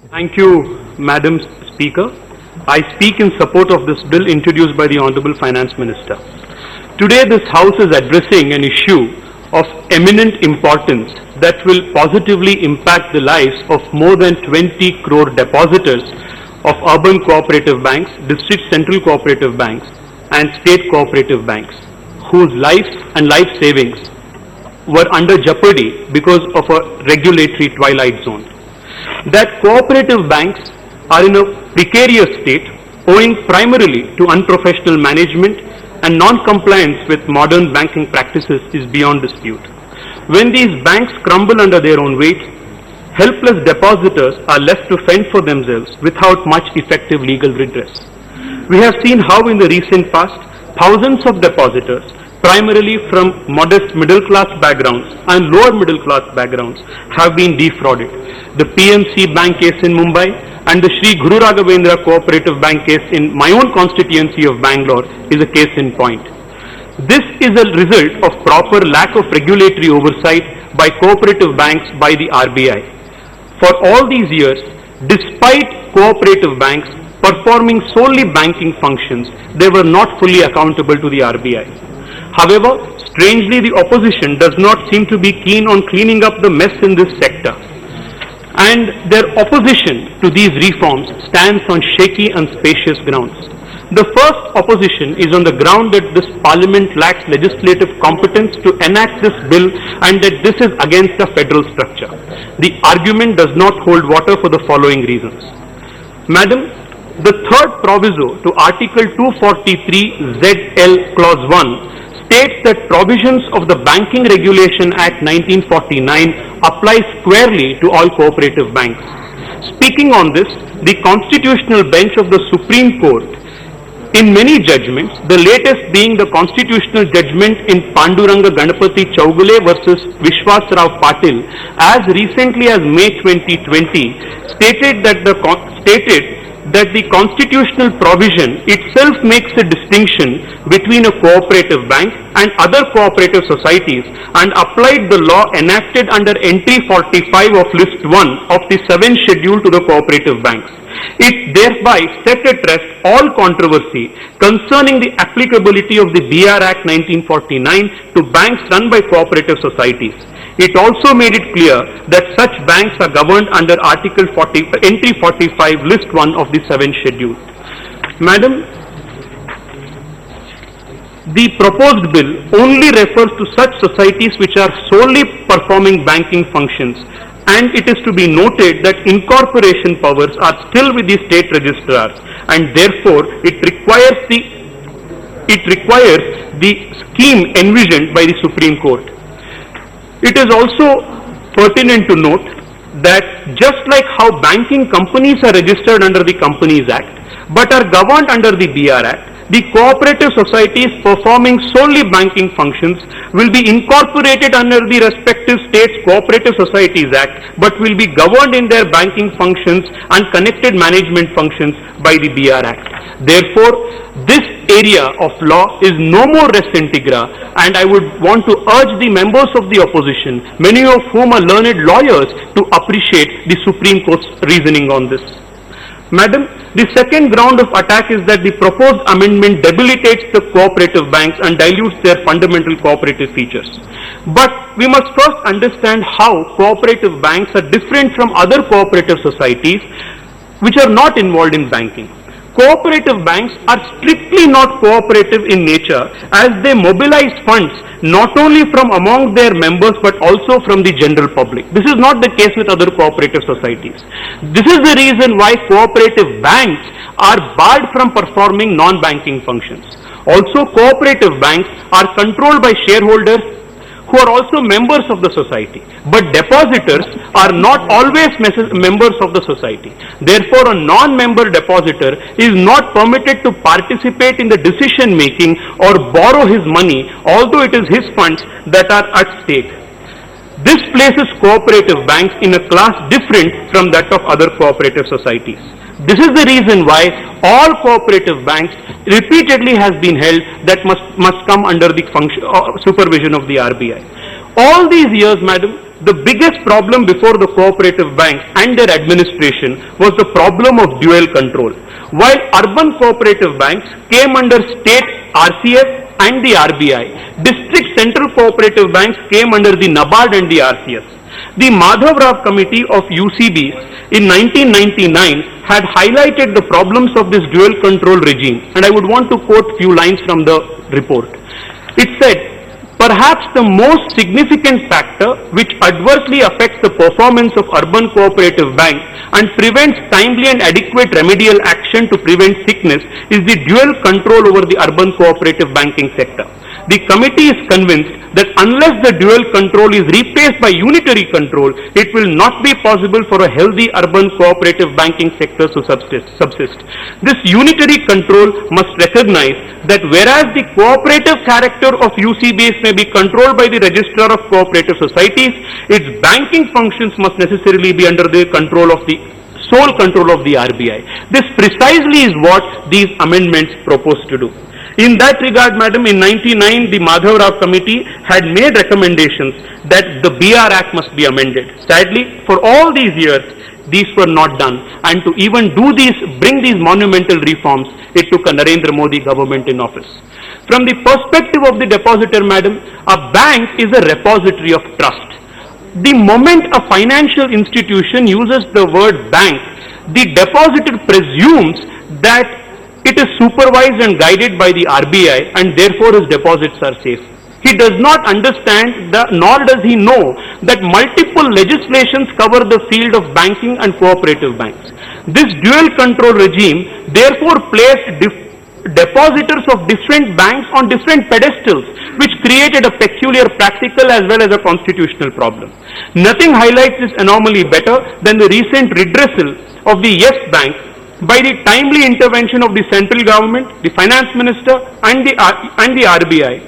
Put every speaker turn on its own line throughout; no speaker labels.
Thank you, Madam Speaker. I speak in support of this bill introduced by the Honorable Finance Minister. Today, this House is addressing an issue of eminent importance that will positively impact the lives of more than 20 crore depositors of urban cooperative banks, district central cooperative banks, and state cooperative banks, whose lives and life savings were under jeopardy because of a regulatory twilight zone. That cooperative banks are in a precarious state owing primarily to unprofessional management and non-compliance with modern banking practices is beyond dispute. When these banks crumble under their own weight, helpless depositors are left to fend for themselves without much effective legal redress. We have seen how in the recent past, thousands of depositors, primarily from modest middle-class backgrounds and lower middle-class backgrounds, have been defrauded. The PNC Bank case in Mumbai and the Sri Guru Raghavendra Cooperative Bank case in my own constituency of Bangalore is a case in point. This is a result of proper lack of regulatory oversight by cooperative banks by the RBI. For all these years, despite cooperative banks performing solely banking functions, they were not fully accountable to the RBI. However, strangely, the opposition does not seem to be keen on cleaning up the mess in this sector. And their opposition to these reforms stands on shaky and spacious grounds. The first opposition is on the ground that this parliament lacks legislative competence to enact this bill and that this is against the federal structure. The argument does not hold water for the following reasons. Madam, the third proviso to Article 243 ZL Clause 1 states that provisions of the Banking Regulation Act 1949 apply squarely to all cooperative banks. Speaking on this, the constitutional bench of the Supreme Court, in many judgments, the latest being the constitutional judgment in Panduranga Ganapati Chaugule versus Vishwas Rao Patil, as recently as May 2020, stated that the constitutional provision itself makes a distinction between a cooperative bank and other cooperative societies and applied the law enacted under entry 45 of list 1 of the 7th schedule to the cooperative banks. It thereby set at rest all controversy concerning the applicability of the BR Act 1949 to banks run by cooperative societies. It also made it clear that such banks are governed under Article 40, Entry 45, List 1 of the 7th Schedule. Madam, the proposed bill only refers to such societies which are solely performing banking functions, and it is to be noted that incorporation powers are still with the state registrars, and therefore it requires the scheme envisioned by the Supreme Court. It is also pertinent to note that just like how banking companies are registered under the Companies Act but are governed under the BR Act, the cooperative societies performing solely banking functions will be incorporated under the respective states' Cooperative Societies Act but will be governed in their banking functions and connected management functions by the BR Act. Therefore, this area of law is no more res integra, and I would want to urge the members of the opposition, many of whom are learned lawyers, to appreciate the Supreme Court's reasoning on this. Madam, the second ground of attack is that the proposed amendment debilitates the cooperative banks and dilutes their fundamental cooperative features. But we must first understand how cooperative banks are different from other cooperative societies which are not involved in banking. Cooperative banks are strictly not cooperative in nature as they mobilize funds not only from among their members but also from the general public. This is not the case with other cooperative societies. This is the reason why cooperative banks are barred from performing non-banking functions. Also, cooperative banks are controlled by shareholders who are also members of the society, but depositors are not always members of the society. Therefore, a non-member depositor is not permitted to participate in the decision making or borrow his money, although it is his funds that are at stake. This places cooperative banks in a class different from that of other cooperative societies. This is the reason why all cooperative banks repeatedly has been held that must come under the supervision of the RBI. All these years, madam, the biggest problem before the cooperative banks and their administration was the problem of dual control. While urban cooperative banks came under state RCS and the RBI, district central cooperative banks came under the NABARD and the RCS. The Madhav Rao Committee of UCB in 1999 had highlighted the problems of this dual control regime, and I would want to quote few lines from the report. It said, "Perhaps the most significant factor which adversely affects the performance of urban cooperative banks and prevents timely and adequate remedial action to prevent sickness is the dual control over the urban cooperative banking sector. The committee is convinced that unless the dual control is replaced by unitary control, it will not be possible for a healthy urban cooperative banking sector to subsist. This unitary control must recognize that whereas the cooperative character of UCBs may be controlled by the Registrar of Cooperative Societies, its banking functions must necessarily be under the control of the sole control of the RBI. This precisely is what these amendments propose to do. In that regard, Madam, in 1999, the Madhav Rao Committee had made recommendations that the BR Act must be amended. Sadly, for all these years, these were not done. And to even do these, bring these monumental reforms, it took a Narendra Modi government in office. From the perspective of the depositor, Madam, a bank is a repository of trust. The moment a financial institution uses the word bank, the depositor presumes that it is supervised and guided by the RBI and therefore his deposits are safe. He does not understand, nor does he know, that multiple legislations cover the field of banking and cooperative banks. This dual control regime therefore placed depositors of different banks on different pedestals, which created a peculiar practical as well as a constitutional problem. Nothing highlights this anomaly better than the recent redressal of the Yes Bank by the timely intervention of the central government, the finance minister and the RBI,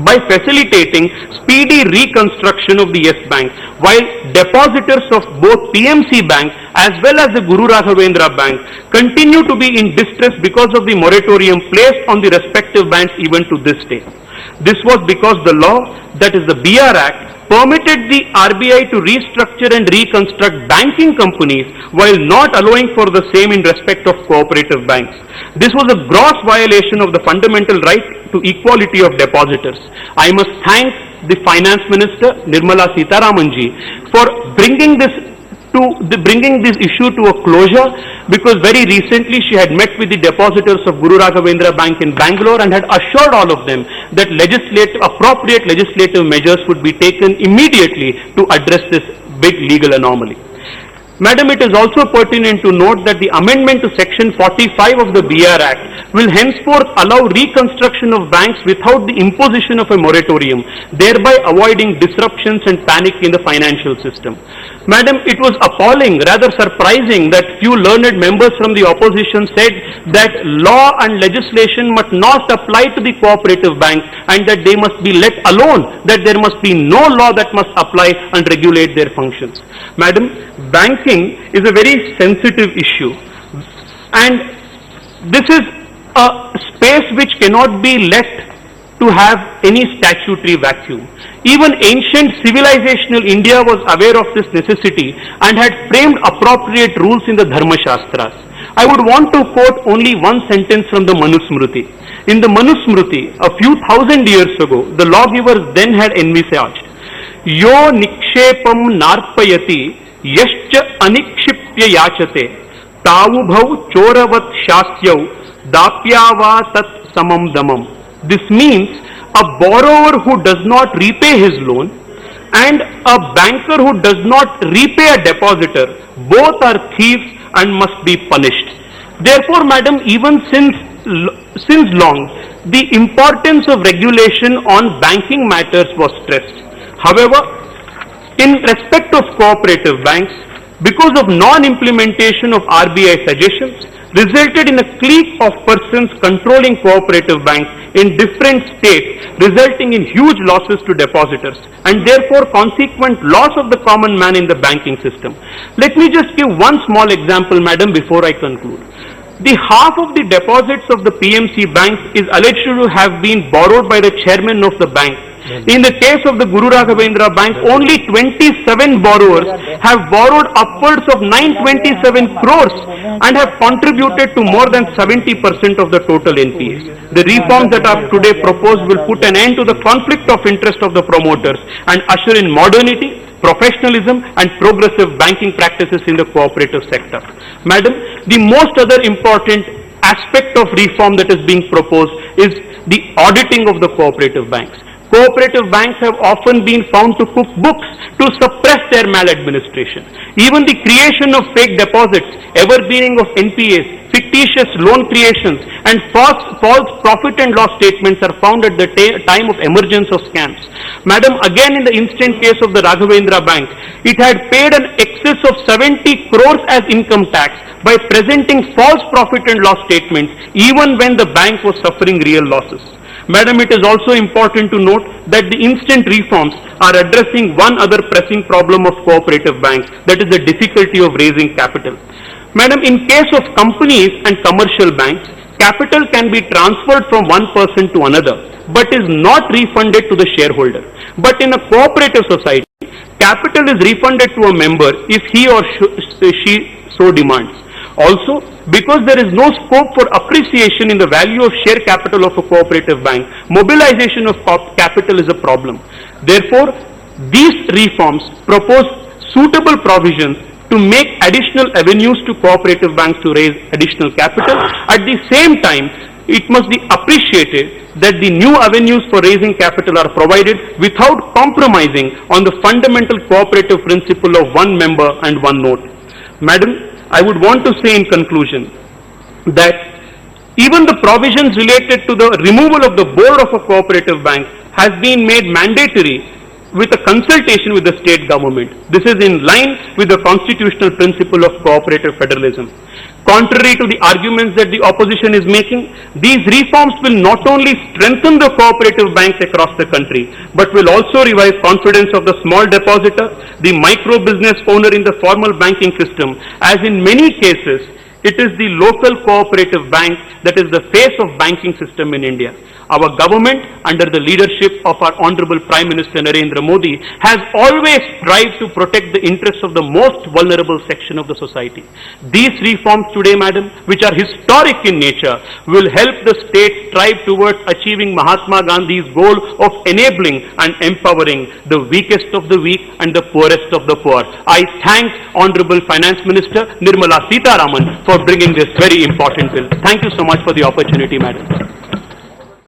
by facilitating speedy reconstruction of the Yes Bank, while depositors of both PMC Bank as well as the Guru Raghavendra Bank continue to be in distress because of the moratorium placed on the respective banks even to this day. This was because the law, that is the BR Act, permitted the RBI to restructure and reconstruct banking companies while not allowing for the same in respect of cooperative banks. This was a gross violation of the fundamental right to equality of depositors. I must thank the Finance Minister, Nirmala Sitharamanji, for bringing this issue to a closure, because very recently she had met with the depositors of Guru Raghavendra Bank in Bangalore and had assured all of them that appropriate legislative measures would be taken immediately to address this big legal anomaly. Madam, it is also pertinent to note that the amendment to Section 45 of the BR Act will henceforth allow reconstruction of banks without the imposition of a moratorium, thereby avoiding disruptions and panic in the financial system. Madam, it was appalling, rather surprising, that few learned members from the opposition said that law and legislation must not apply to the cooperative bank and that they must be let alone, that there must be no law that must apply and regulate their functions. Madam, banking is a very sensitive issue, and this is a space which cannot be let to have any statutory vacuum. Even ancient civilizational India was aware of this necessity and had framed appropriate rules in the Dharma Shastras. I would want to quote only one sentence from the Manusmriti. In the Manusmriti, a few thousand years ago, the lawgivers then had envisaged, "Yo nikshepam narpayati yascha anikshipya yachate tavubhav choravat shasyau dapyava tat samam damam." This means a borrower who does not repay his loan and a banker who does not repay a depositor, both are thieves and must be punished. Therefore, Madam, even since long, the importance of regulation on banking matters was stressed. However, in respect of cooperative banks, because of non-implementation of RBI suggestions, resulted in a clique of persons controlling cooperative banks in different states, resulting in huge losses to depositors and therefore consequent loss of the common man in the banking system. Let me just give one small example, Madam, before I conclude. The half of the deposits of the PMC banks is alleged to have been borrowed by the chairman of the bank In the case of the Guru Raghavendra Bank, only 27 borrowers have borrowed upwards of 927 crores and have contributed to more than 70% of the total NPA. The reforms that are today proposed will put an end to the conflict of interest of the promoters and usher in modernity, professionalism and progressive banking practices in the cooperative sector. Madam, the most other important aspect of reform that is being proposed is the auditing of the cooperative banks. Cooperative banks have often been found to cook books to suppress their maladministration. Even the creation of fake deposits, evergreening of NPAs, fictitious loan creations and false profit and loss statements are found at the time of emergence of scams. Madam, again in the instant case of the Raghavendra Bank, it had paid an excess of 70 crores as income tax by presenting false profit and loss statements even when the bank was suffering real losses. Madam, it is also important to note that the instant reforms are addressing one other pressing problem of cooperative banks, that is the difficulty of raising capital. Madam, in case of companies and commercial banks, capital can be transferred from one person to another, but is not refunded to the shareholder. But in a cooperative society, capital is refunded to a member if he or she so demands. Also, because there is no scope for appreciation in the value of share capital of a cooperative bank, mobilization of capital is a problem. Therefore, these reforms propose suitable provisions to make additional avenues to cooperative banks to raise additional capital. At the same time, it must be appreciated that the new avenues for raising capital are provided without compromising on the fundamental cooperative principle of one member and one note. Madam, I would want to say in conclusion that even the provisions related to the removal of the board of a cooperative bank has been made mandatory with a consultation with the state government. This is in line with the constitutional principle of cooperative federalism. Contrary to the arguments that the opposition is making, these reforms will not only strengthen the cooperative banks across the country, but will also revive confidence of the small depositor, the micro business owner in the formal banking system, as in many cases, it is the local cooperative bank that is the face of banking system in India. Our government, under the leadership of our Honorable Prime Minister Narendra Modi, has always strived to protect the interests of the most vulnerable section of the society. These reforms today, Madam, which are historic in nature, will help the state strive towards achieving Mahatma Gandhi's goal of enabling and empowering the weakest of the weak and the poorest of the poor. I thank Honorable Finance Minister Nirmala Sitharaman for bringing this very important bill. Thank you so much for the opportunity, Madam.